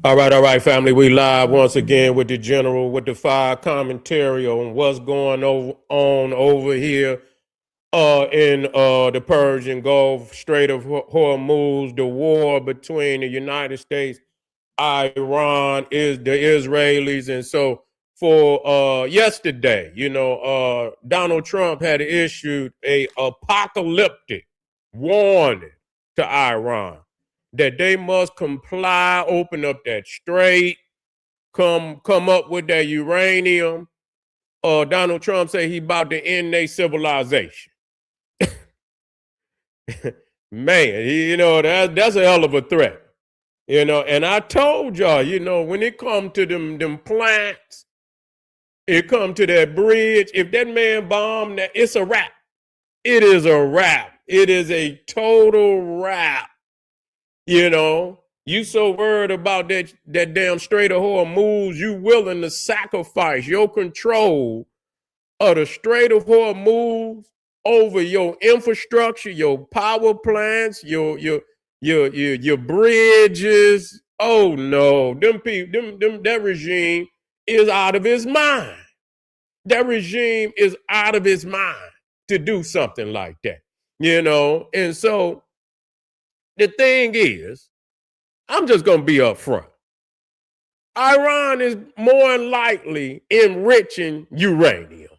All right, family. We live once again with the general with the fire commentary on what's going on over here in the Persian Gulf, Strait of Hormuz, the war between the United States, Iran, is the Israelis, and so for yesterday, Donald Trump had issued a apocalyptic warning to Iran that they must comply, open up that strait, come up with that uranium. Donald Trump said he about to end their civilization. Man, that's a hell of a threat. And I told y'all, when it come to them plants, it come to that bridge. If that man bombed that, it's a wrap. It is a wrap. It is a total wrap. You so worried about that damn Strait of Hormuz, you willing to sacrifice your control of the Strait of Hormuz over your infrastructure, your power plants, your bridges. Oh no, them people, that regime is out of his mind. That regime is out of his mind to do something like that. And so the thing is, I'm just going to be upfront. Iran is more than likely enriching uranium.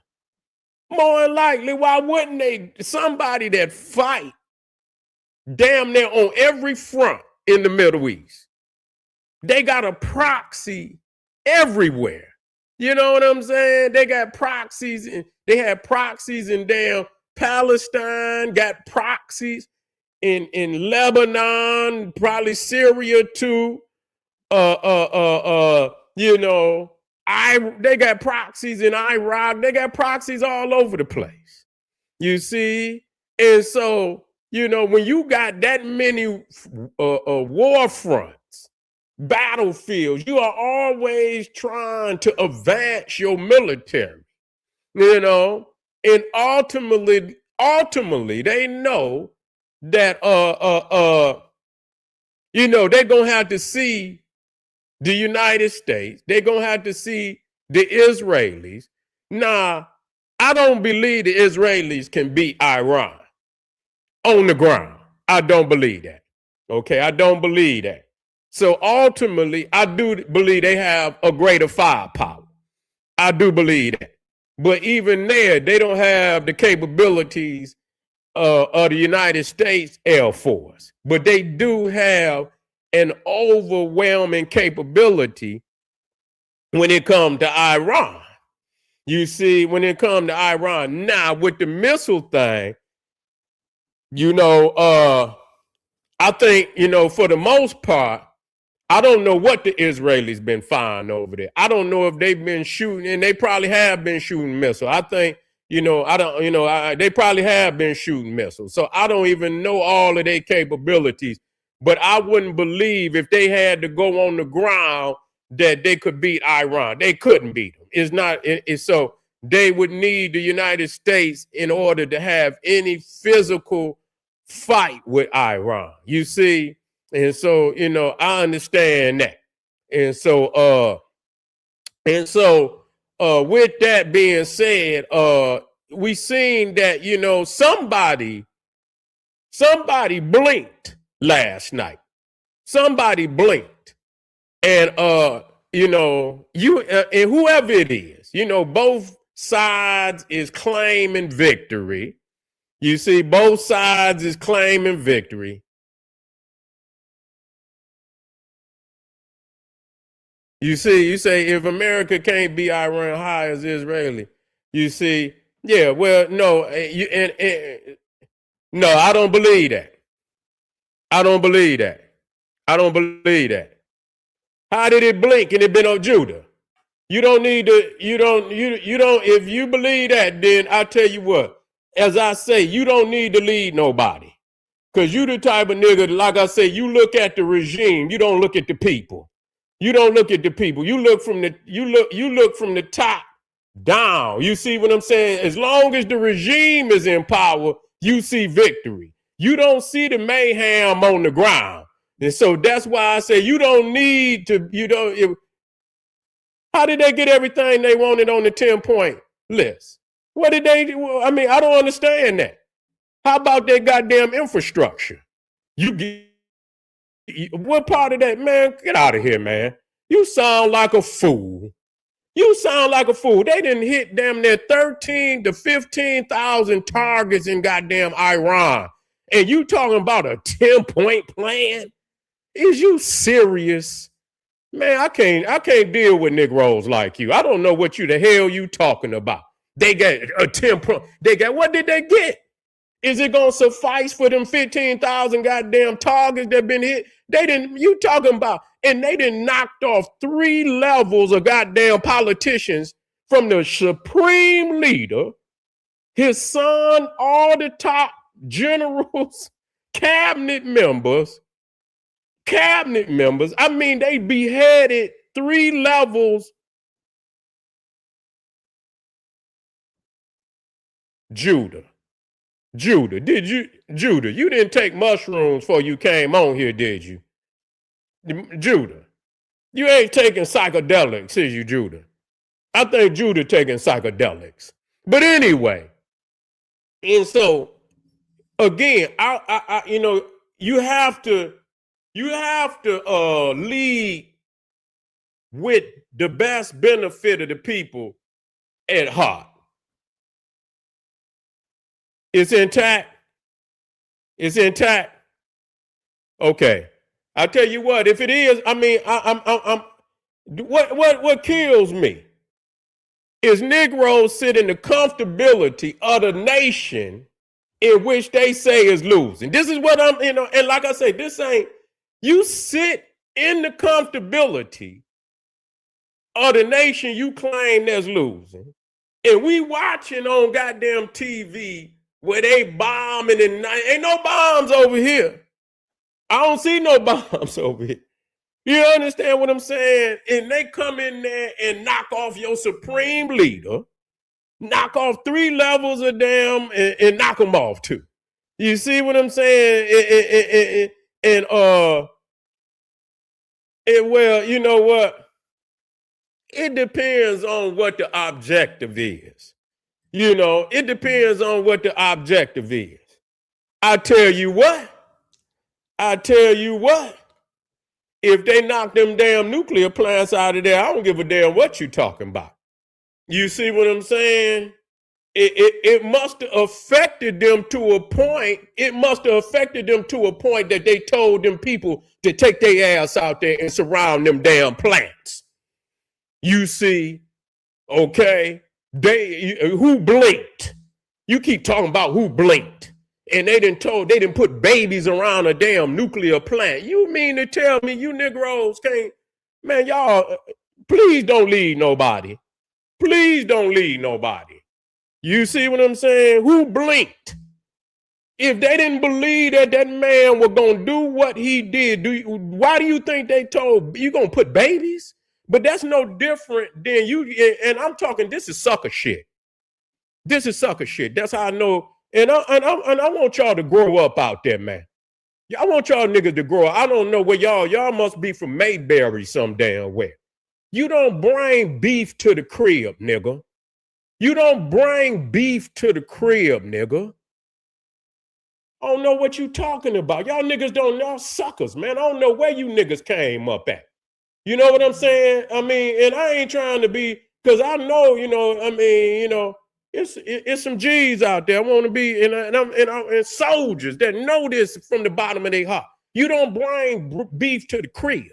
More than likely, why wouldn't they? Somebody that fight damn near on every front in the Middle East. They got a proxy everywhere. You know what I'm saying? They got proxies. They had proxies in damn Palestine, got proxies in Lebanon, probably Syria too. They got proxies in Iraq. They got proxies all over the place. You see? And so, when you got that many war fronts, battlefields, you are always trying to advance your military, and ultimately they know that they're gonna have to see the United States, they're gonna have to see the Israelis. Now, I don't believe the Israelis can beat Iran on the ground. I don't believe that. Okay, I don't believe that. So ultimately, I do believe they have a greater firepower. I do believe that. But even there, they don't have the capabilities of the United States Air Force. But they do have an overwhelming capability when it comes to Iran. You see, when it comes to Iran, now with the missile thing, I think, for the most part, I don't know what the Israelis been firing over there. I don't know if they've been shooting, and they probably have been shooting missiles. I think, they probably have been shooting missiles. So I don't even know all of their capabilities. But I wouldn't believe if they had to go on the ground that they could beat Iran. They couldn't beat them. It's not. So they would need the United States in order to have any physical fight with Iran. You see. And so, I understand that. And so, with that being said, we seen that, somebody blinked last night. Somebody blinked. And, and whoever it is, both sides is claiming victory. You see, both sides is claiming victory. You see, you say if America can't be Iran high as Israeli, you see, yeah, well, no, no, I don't believe that. I don't believe that. I don't believe that. How did it blink and it been on Judah? You don't need to, you don't, if you believe that, then I tell you what, as I say, you don't need to lead nobody. Because you the type of nigga, like I say, you look at the regime, you don't look at the people. You don't look at the people. You look from the top down. You see what I'm saying? As long as the regime is in power, you see victory. You don't see the mayhem on the ground. And so that's why I say you don't need to, how did they get everything they wanted on the 10-point list? What did they do? I mean, I don't understand that. How about their goddamn infrastructure? What part of that, man? Get out of here, man. You sound like a fool. You sound like a fool. They didn't hit damn near 13 to 15,000 targets in goddamn Iran. And you talking about a 10-point plan? Is you serious? Man, I can't deal with Negroes like you. I don't know what the hell you talking about. They got a 10-point. What did they get? Is it gonna suffice for them 15,000 goddamn targets that been hit? They didn't, you talking about, and they done knocked off 3 levels of goddamn politicians from the supreme leader, his son, all the top generals, cabinet members. I mean, they beheaded 3 levels. Judah, you didn't take mushrooms before you came on here, did you? Judah, you ain't taking psychedelics, is you, Judah? I think Judah taking psychedelics. But anyway, and so again, you have to lead with the best benefit of the people at heart. It's intact. It's intact. Okay. I'll tell you what, if it is, I mean, what kills me is Negroes sit in the comfortability of the nation in which they say is losing. This is what and like I say, this ain't, you sit in the comfortability of the nation you claim that's losing, and we watching on goddamn TV where they bombing and ain't no bombs over here. I don't see no bombs over here. You understand what I'm saying? And they come in there and knock off your supreme leader, knock off 3 levels of them and knock them off too. You see what I'm saying? And well, you know what? It depends on what the objective is. It depends on what the objective is. I tell you what, if they knock them damn nuclear plants out of there, I don't give a damn what you talking about. You see what I'm saying? It must have affected them to a point. It must have affected them to a point that they told them people to take their ass out there and surround them damn plants. You see, okay? Who blinked? You keep talking about who blinked. And they didn't put babies around a damn nuclear plant. You mean to tell me you Negroes can't, man, y'all, please don't lead nobody. Please don't lead nobody. You see what I'm saying? Who blinked? If they didn't believe that man was going to do what he did, why do you think they told you going to put babies? But that's no different than you, and I'm talking, this is sucker shit. This is sucker shit. That's how I know. And I want y'all to grow up out there, man. I want y'all niggas to grow up. I don't know where y'all must be from Mayberry some damn where. You don't bring beef to the crib, nigga. You don't bring beef to the crib, nigga. I don't know what you talking about. Y'all niggas y'all suckers, man. I don't know where you niggas came up at. You know what I'm saying? I mean, and I ain't trying to be, because I know, it's some G's out there. I want to be, and soldiers that know this from the bottom of their heart. You don't bring beef to the crib.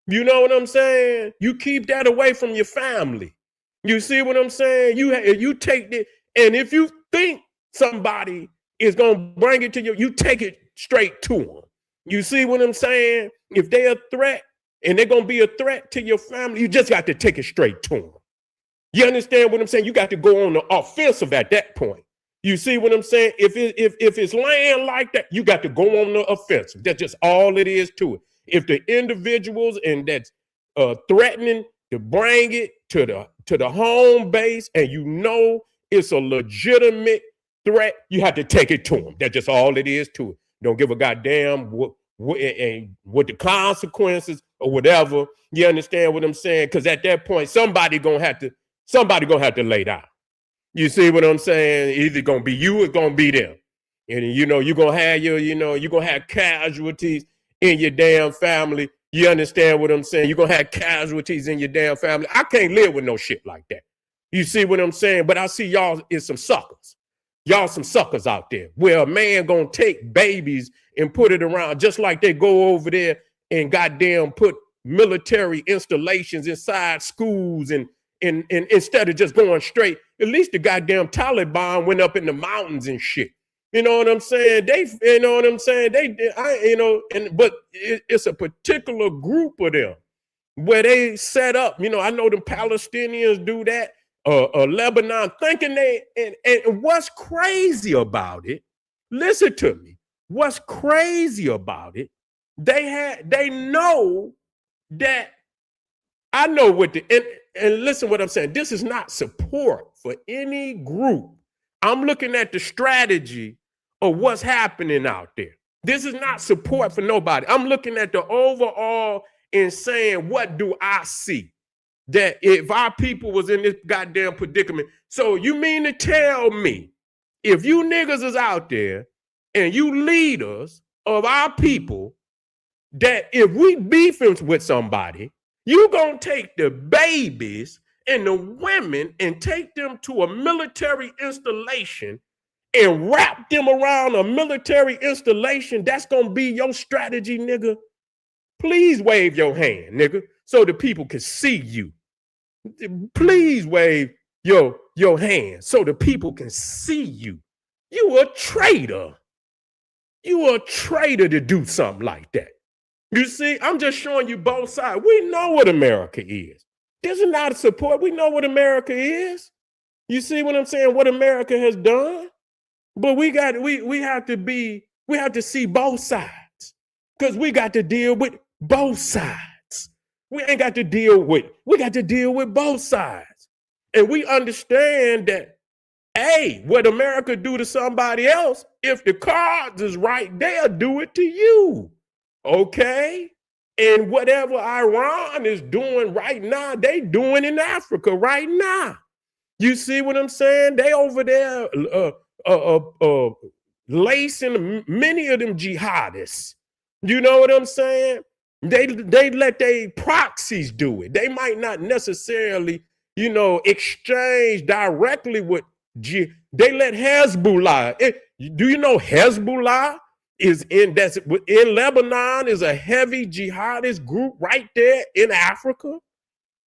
You know what I'm saying? You keep that away from your family. You see what I'm saying? You take it, and if you think somebody is going to bring it to you, you take it straight to them. You see what I'm saying? If they're a threat, and they're going to be a threat to your family, you just got to take it straight to them. You understand what I'm saying? You got to go on the offensive at that point. You see what I'm saying? If it's land like that, you got to go on the offensive. That's just all it is to it. If the individuals and that's threatening to bring it to the home base, and you know it's a legitimate threat, you have to take it to them. That's just all it is to it. Don't give a goddamn and with the consequences or whatever. You understand what I'm saying? Because at that point, somebody gonna have to lay down. You see what I'm saying? Either gonna be you or gonna be them. And you're gonna have you're gonna have casualties in your damn family. You understand what I'm saying? You're gonna have casualties in your damn family. I can't live with no shit like that. You see what I'm saying? But I see y'all is some suckers. Y'all some suckers out there where a man gonna take babies and put it around just like they go over there and goddamn put military installations inside schools and instead of just going straight. At least the goddamn Taliban went up in the mountains and shit. You know what I'm saying? But it's a particular group of them where they set up. I know the Palestinians do that. Lebanon, thinking and what's crazy about it? Listen to me. What's crazy about it? They know that. I know what and listen what I'm saying. This is not support for any group. I'm looking at the strategy of what's happening out there. This is not support for nobody. I'm looking at the overall and saying, what do I see? That if our people was in this goddamn predicament. So you mean to tell me, if you niggas is out there and you leaders of our people, that if we beefing with somebody, you gonna take the babies and the women and take them to a military installation and wrap them around a military installation? That's gonna be your strategy, nigga? Please wave your hand, nigga, so the people can see you. Please wave your hand so the people can see you. You a traitor. You a traitor to do something like that. You see, I'm just showing you both sides. We know what America is. This is not a support. We know what America is. You see what I'm saying? What America has done. But we have to see both sides. Because we got to deal with both sides. We got to deal with both sides. And we understand that, hey, what America do to somebody else, if the cards is right, they'll do it to you. Okay? And whatever Iran is doing right now, they doing in Africa right now. You see what I'm saying? They over there lacing many of them jihadists. You know what I'm saying? They let their proxies do it. They might not necessarily, exchange directly with they let Hezbollah. Do you know Hezbollah is in Lebanon, is a heavy jihadist group right there in Africa?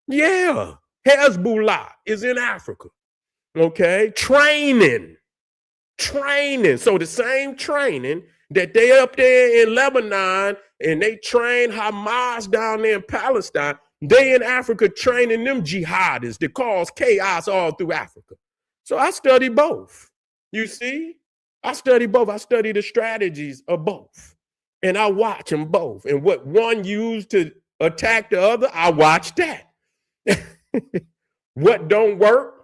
Yeah, Hezbollah is in Africa. Okay, training. So the same training that they up there in Lebanon and they train Hamas down there in Palestine, they in Africa training them jihadists that cause chaos all through Africa. So I study both. You see? I study both. I study the strategies of both. And I watch them both. And what one used to attack the other, I watch that. What don't work,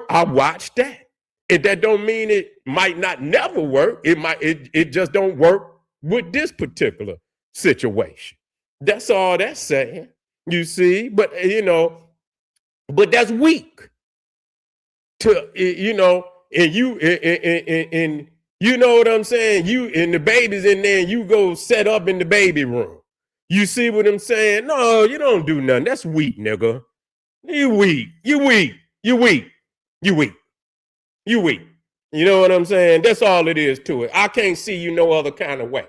I watch that. And that don't mean it might not never work. It just don't work with this particular situation. That's all that's saying. You see? But but that's weak. And you know what I'm saying? You and the baby's in there and you go set up in the baby room. You see what I'm saying? No, you don't do nothing. That's weak, nigga. You weak. You know what I'm saying? That's all it is to it. I can't see you no other kind of way.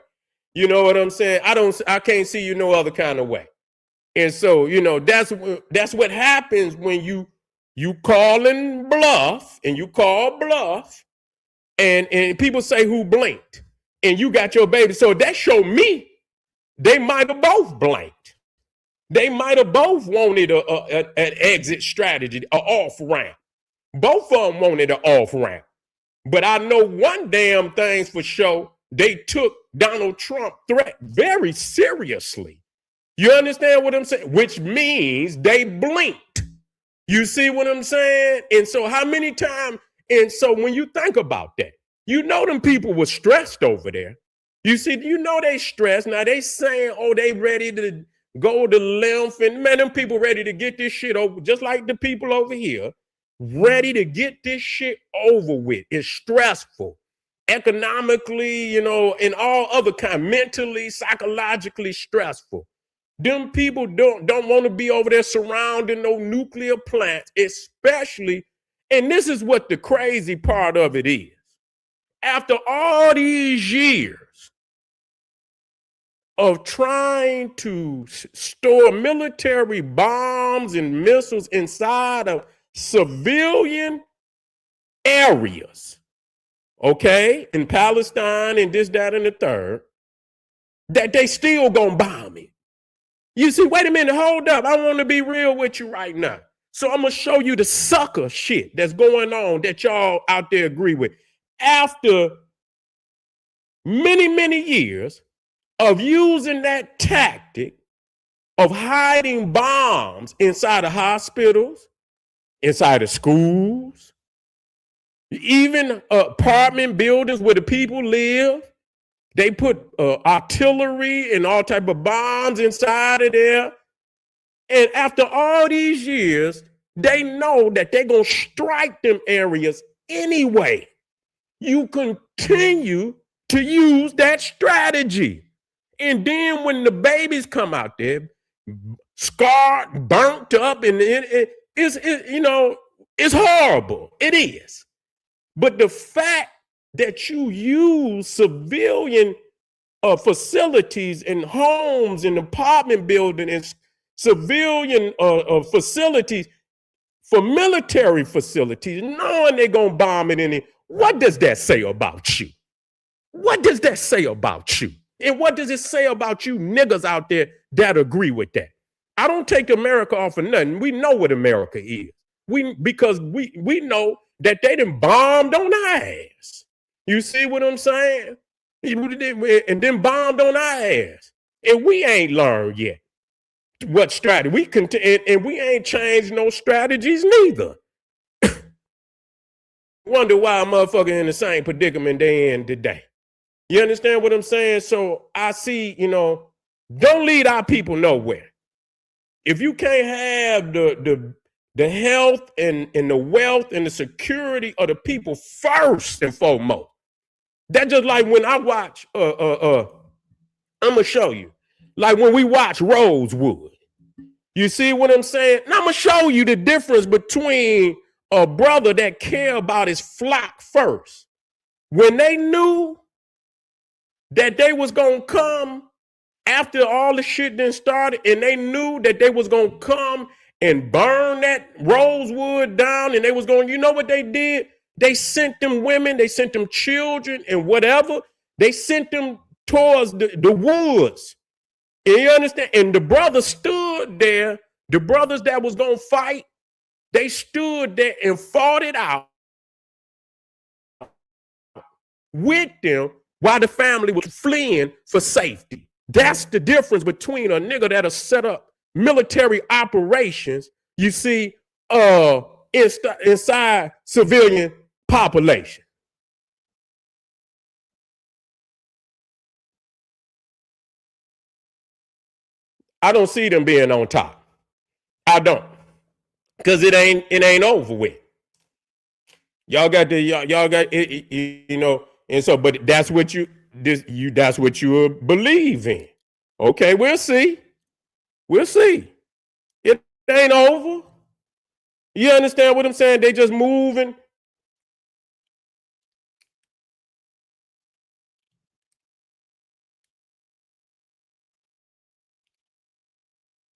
You know what I'm saying? I can't see you no other kind of way. And so, that's what happens when you calling bluff and you call bluff and people say who blinked and you got your baby. So that show me they might have both blinked. They might have both wanted an exit strategy, an off ramp. Both of them wanted an off ramp. But I know one damn thing's for sure. They took Donald Trump threat very seriously. You understand what I'm saying? Which means they blinked. You see what I'm saying? And so how many times? And so when you think about that, them people were stressed over there. You see, you know they stressed. Now they saying, oh, they ready to go to lymph. And man, them people ready to get this shit over, just like the people over here, ready to get this shit over with. It's stressful. Economically, you know, and all other kind, mentally, psychologically stressful. Them people don't want to be over there surrounding no nuclear plants, especially, and this is what the crazy part of it is. After all these years of trying to store military bombs and missiles inside of civilian areas, okay, in Palestine and this, that, and the third, that they still gonna bomb it. You see, wait a minute, hold up. I want to be real with you right now. So I'm gonna show you the sucker shit that's going on that y'all out there agree with. After many, many years of using that tactic of hiding bombs inside of hospitals, inside of schools, even apartment buildings where the people live, they put artillery and all type of bombs inside of there. And after all these years, they know that they're going to strike them areas anyway. You continue to use that strategy. And then when the babies come out there, scarred, burnt up, and it's you know, it's horrible. It is. But the fact that you use civilian facilities and homes and apartment buildings and civilian facilities for military facilities, knowing they're going to bomb it in it, what does that say about you? What does that say about you? And what does it say about you niggas out there that agree with that? I don't take America off of nothing. We know what America is. Because we know that they done bombed on our ass. You see what I'm saying? And then bombed on our ass. And we ain't learned yet what strategy. And we ain't changed no strategies neither. Wonder why a motherfucker in the same predicament they in today. You understand what I'm saying? So I see, you know, don't lead our people nowhere. If you can't have the health and the wealth and the security of the people first and foremost, that's just like when I watch, I'm gonna show you, like when we watch Rosewood. You see what I'm saying? And I'm gonna show you the difference between a brother that care about his flock first. When they knew that they was gonna come after all the shit then started, and they knew that they was gonna come and burn that Rosewood down, and they was going, you know what they did? They sent them women, they sent them children and whatever. They sent them towards the woods. And you understand? And the brothers stood there, the brothers that was gonna fight, they stood there and fought it out with them while the family was fleeing for safety. That's the difference between a nigga that'll set up military operations, you see, inside civilian population. I don't see them being on top. I don't, because it ain't over with. Y'all got it, you know, and so, but that's what that's what you believe in. Okay, we'll see. We'll see. It ain't over. You understand what I'm saying? They just moving.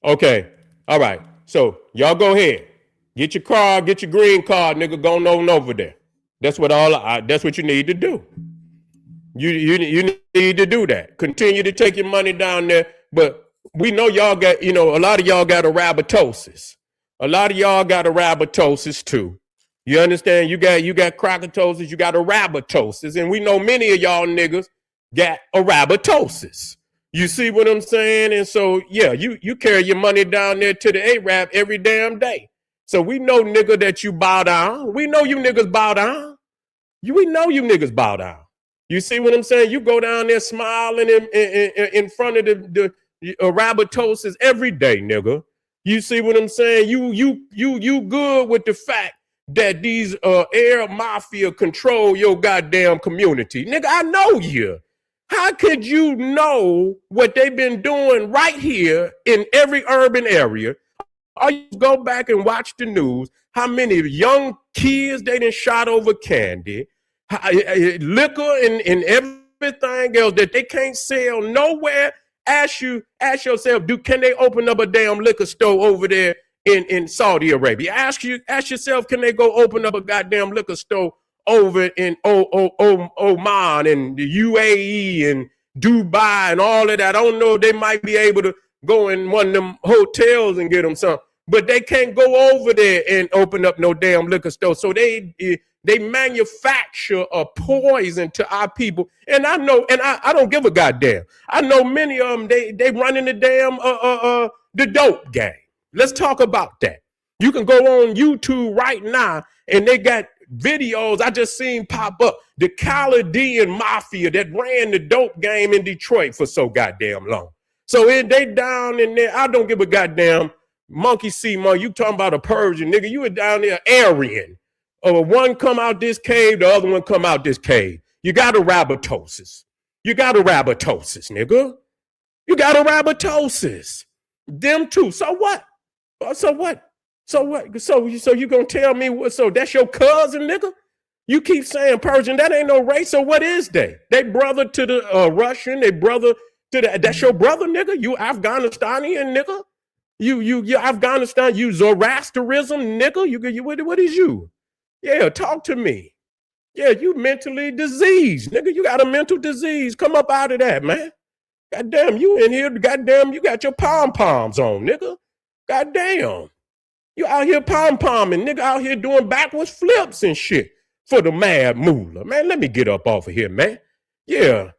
Okay. All right. So y'all go ahead. Get your car, get your green card, nigga, going on over there. That's what that's what you need to do. You need to do that. Continue to take your money down there. But we know y'all got, you know, a lot of y'all got arabatosis. A lot of y'all got arabatosis too. You understand? You got crocatosis, you got arabatosis. And we know many of y'all niggas got arabatosis. You see what I'm saying? And so, yeah, you carry your money down there to the Arab every damn day. So we know, nigga, that you bow down. We know you niggas bow down. We know you niggas bow down. You see what I'm saying? You go down there smiling in front of the rabbitoses every day, nigga. You see what I'm saying? You good with the fact that these Arab mafia control your goddamn community. Nigga, I know you. How could you know what they've been doing right here in every urban area? Or you go back and watch the news, how many young kids they done shot over candy, liquor and everything else that they can't sell nowhere. Ask yourself, can they open up a damn liquor store over there in Saudi Arabia? Ask yourself, can they go open up a goddamn liquor store over in Oman and the UAE and Dubai and all of that? I don't know, they might be able to go in one of them hotels and get them some, but they can't go over there and open up no damn liquor store. So they manufacture a poison to our people. And I know, and I don't give a goddamn. I know many of them, they running the damn the dope game. Let's talk about that. You can go on YouTube right now and they got videos I just seen pop up. The Chaldean mafia that ran the dope game in Detroit for so goddamn long. So they down in there. I don't give a goddamn monkey see monkey. You talking about a Persian, nigga. You were down there Aryan. One come out this cave, the other one come out this cave. You got a rabbitosis. You got a rabbitosis, nigga. You got a rabbitosis. Them too. So what? So what? So what? So you gonna tell me what? So that's your cousin, nigga? You keep saying Persian. That ain't no race. So what is they? They brother to the Russian. They brother to the. That's your brother, nigga. You Afghanistanian, nigga. You Afghanistan. You Zoroastrianism, nigga. What is you? Yeah, talk to me. Yeah, you mentally diseased, nigga. You got a mental disease. Come up out of that, man. Goddamn, you in here. Goddamn, you got your pom-poms on, nigga. Goddamn. You out here pom-pomming, nigga, out here doing backwards flips and shit for the mad moolah. Man, let me get up off of here, man. Yeah.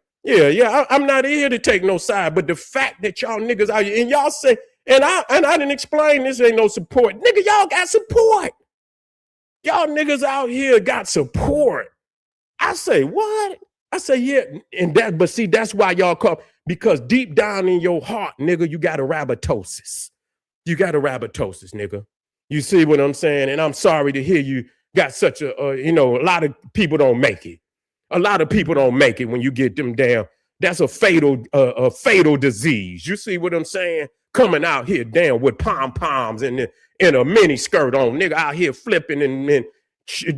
I'm not here to take no side, but the fact that y'all niggas out here, and y'all say, and I didn't explain this ain't no support. Nigga, y'all got support. Y'all niggas out here got support. I say, what? I say, yeah, and that, but see, that's why y'all call, because deep down in your heart, nigga, you got a rabbitosis. You got a rabbitosis, nigga. You see what I'm saying? And I'm sorry to hear you got such a, a lot of people don't make it. A lot of people don't make it when you get them down. That's a fatal disease. You see what I'm saying? Coming out here down with pom-poms and a mini skirt on, nigga out here flipping and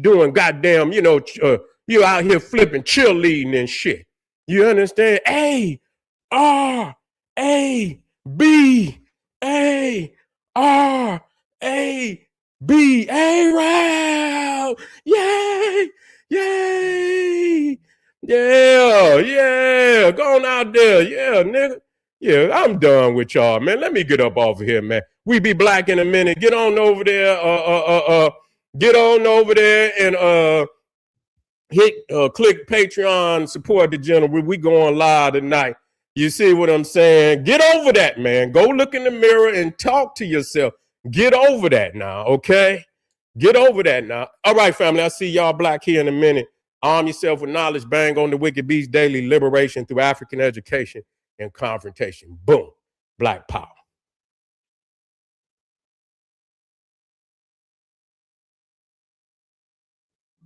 doing goddamn, you out here flipping cheerleading and shit. You understand? A, R, A, B, A, R, A, B, A-Row! Yay! Yay! Yeah! Go on out there. Yeah, nigga. Yeah, I'm done with y'all, man. Let me get up off of here, man. We be black in a minute. Get on over there. Get on over there and click Patreon, support the gentleman. We going live tonight. You see what I'm saying? Get over that, man. Go look in the mirror and talk to yourself. Get over that now, okay? Get over that now. All right, family. I'll see y'all black here in a minute. Arm yourself with knowledge. Bang on the Wicked Beast Daily. Liberation through African education and confrontation. Boom. Black power.